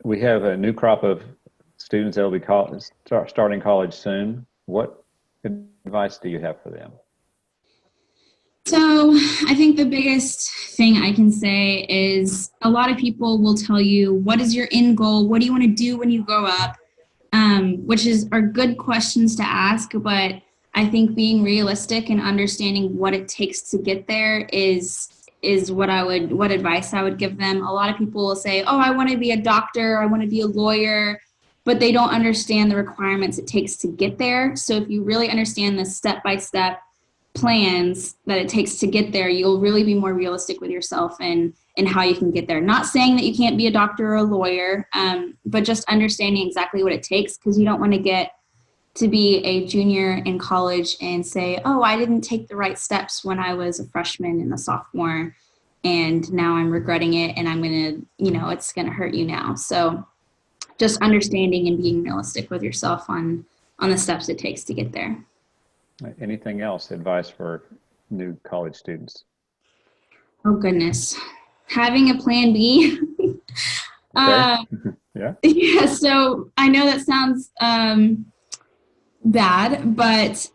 We have a new crop of students that will be starting college soon. What advice do you have for them? So I think the biggest thing I can say is a lot of people will tell you, what is your end goal? What do you want to do when you grow up? Which are good questions to ask, but I think being realistic and understanding what it takes to get there is what advice I would give them. A lot of people will say, "Oh, I want to be a doctor, I want to be a lawyer," but they don't understand the requirements it takes to get there. So if you really understand the step-by-step plans that it takes to get there, you'll really be more realistic with yourself and how you can get there. Not saying that you can't be a doctor or a lawyer, but just understanding exactly what it takes, because you don't want to get to be a junior in college and say, oh, I didn't take the right steps when I was a freshman and a sophomore, and now I'm regretting it, and I'm going to, it's going to hurt you now. So just understanding and being realistic with yourself on the steps it takes to get there. Anything else, advice for new college students? Oh, goodness. Having a plan B. Okay. Yeah. Yeah, so I know that sounds bad, but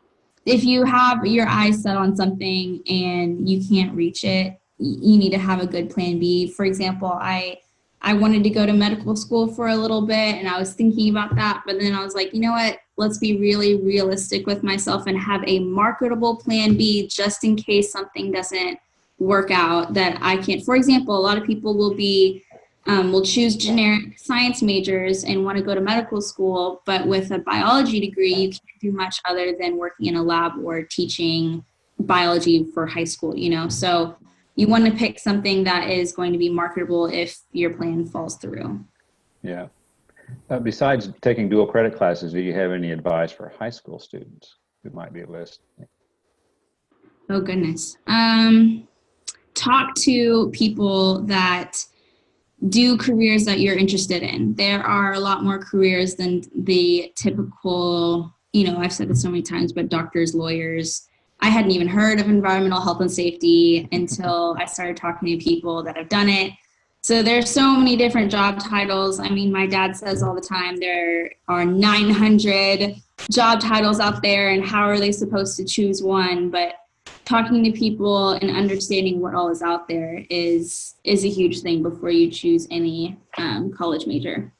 if you have your eyes set on something and you can't reach it, you need to have a good plan B. For example, I wanted to go to medical school for a little bit, and I was thinking about that, but then I was like, you know what? Let's be really realistic with myself and have a marketable plan B just in case something doesn't work out that I can't. For example, a lot of people will choose generic science majors and want to go to medical school, but with a biology degree, you can't do much other than working in a lab or teaching biology for high school, So you want to pick something that is going to be marketable if your plan falls through. Yeah. Besides taking dual credit classes, do you have any advice for high school students who might be listening? Oh, goodness. Talk to people that do careers that you're interested in. There are a lot more careers than the typical, I've said this so many times, but doctors, lawyers. I hadn't even heard of environmental health and safety until I started talking to people that have done it. So there's so many different job titles. I mean, my dad says all the time there are 900 job titles out there, and how are they supposed to choose one? But talking to people and understanding what all is out there is a huge thing before you choose any college major.